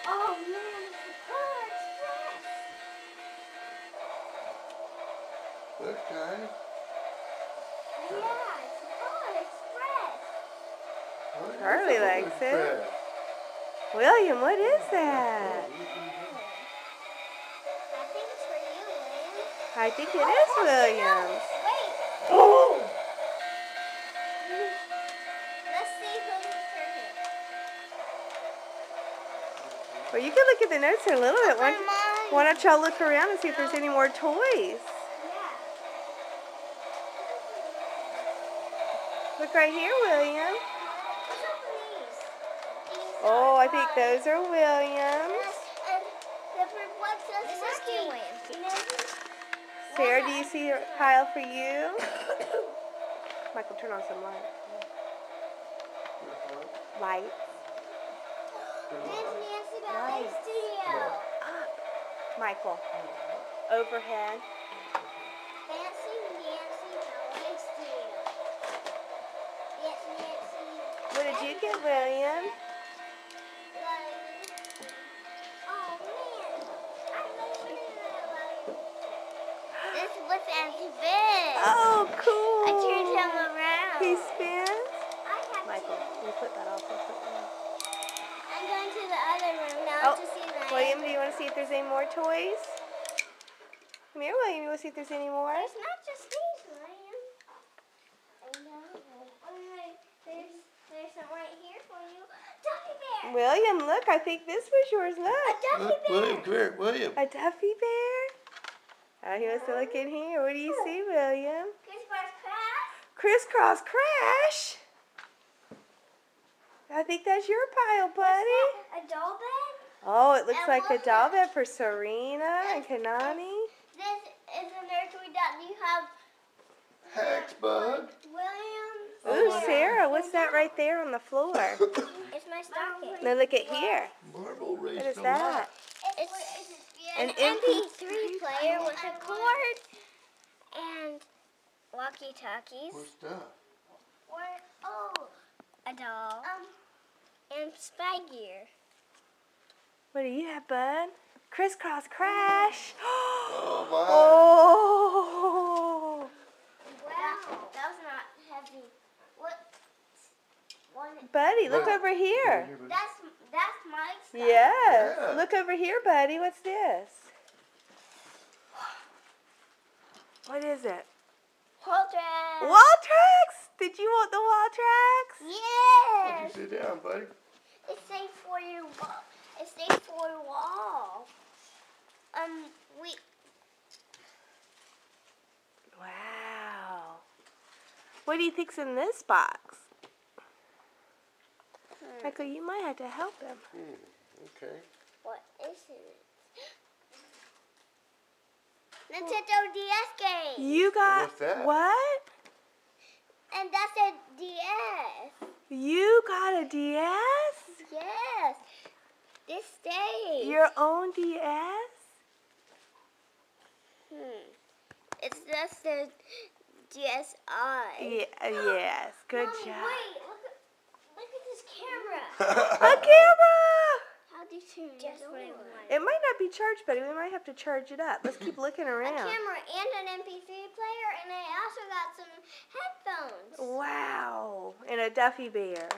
Oh man, it's the Polar Express. Okay. Yeah, it's the Polar Express. Charlie likes it. William, what is that? I think it's for you, William. I think it is William's. Wait. Oh! Let's see who's for him. Well, you can look at the notes here a little bit. Mine. Why don't y'all look around and see if there's any more toys? Yeah. Look right here, William. Let's open these. Oh, I think those are William's. This is cute, William. Sarah, do you see a pile for you? Michael, turn on some lights. Lights. Nancy Ballet Studio. Up. Michael. Overhead. Nancy Ballet Studio. Yes, Nancy. What did you get, William? Oh man, this was Nancy Big. Oh, cool. I turned him around. He spins. I have Michael, to. you put that off. I'm going to the other room now to see that. William, do you want to see if there's any more toys? Come here, William. You want to see if there's any more? There's not just these, William. I know. There's some right here for you. Duffy bear. William, look. I think this was yours. A Look. Duffy bear. William, come here, William. A Duffy bear? Oh, he wants to look in here. What do you see, William? Christmas craft. Crisscross Crash. I think that's your pile, buddy. A doll bed. Oh, it looks And like a look doll at- bed for Serena and Kanani. This is a nursery that you have. Hex bug. William. Ooh, Sarah, what's that right there on the floor? It's my stocking. Now look at here. Marble race. What is that? It's An an MP3 player with a cord and walkie-talkies. What's that? A doll. And spy gear. What do you have, bud? Crisscross Crash. Oh my. Oh. Wow. That was not heavy. What? Buddy, look Look. over here. That's my stuff. Yes. Yeah. Look over here, buddy. What's this? What is it? Wall track. Wall tracks. Did you want the wall tracks? Yes. Sit down, buddy. It's safe for your wall. It's safe for your wall. Wow. What do you think's in this box? Michael, you might have to help him. Okay. What is it? Nintendo DS game. You got What's that? what? And that's a DS. You got a DS? Yes. This stage. Your own DS? It's just the DSi. Yes. Good Mom, job. Wait, look at this camera. A camera! How do you turn it on? It might not be charged, buddy. We might have to charge it up. Let's keep looking A around. camera and an MP3 player, and I also got some headphones. Wow. And a Duffy bear.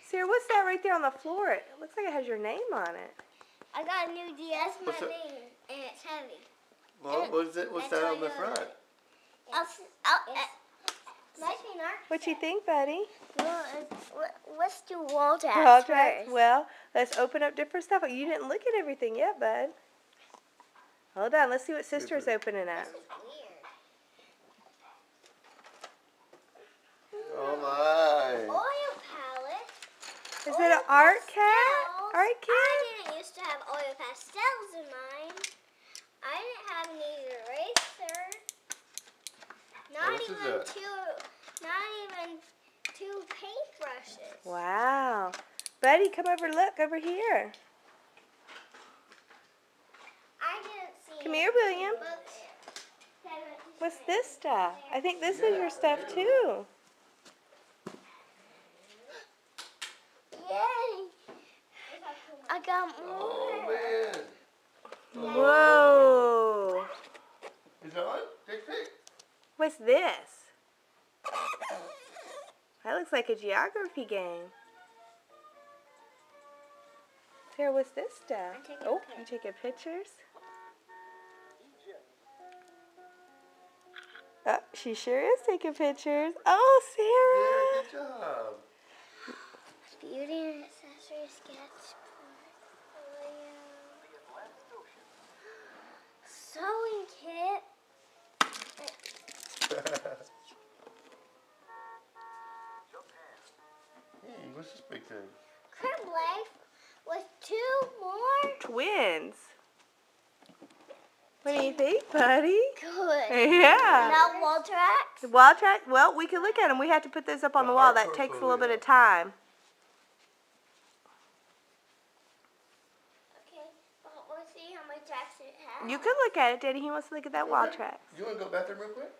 Sarah, what's that right there on the floor? It looks like it has your name on it. I got a new DS, my What's that? name, and it's heavy. Well, what's that on the front? Nice and art. What you think, buddy? Well, let's do wall tabs Wall first. tracks? Well, let's open up different stuff. You didn't look at everything yet, bud. Hold on. Let's see what sister's opening up. This is weird. Oh my. Oil palette. Is it an art cat? Pastels. Art I cat? didn't used to have oil pastels in mine. I didn't have any eraser. Not What is even that? two paintbrushes. Wow. Buddy, come over. Look over here. I didn't see. Come here, William. Books. What's this stuff? I think this is your stuff too. Yay! I got this? That looks like a geography game. Sarah, what's this stuff? I'm taking a Oh, pic. you taking pictures? She sure is taking pictures. Oh, Yeah, Sarah. good job. Beauty and accessory sketch. Sewing kit. Hey, what's this big thing? Crib life with 2 more. Twins. What do you think, buddy? Good. Yeah. Now wall tracks. The wall track? Well, we can look at them. We have to put those up on the The wall. art That takes a little bit portfolio. of time. Okay, but we'll see how many tracks it has. You can look at it, Daddy. He wants to look at that wall track. You want to go to the bathroom real quick?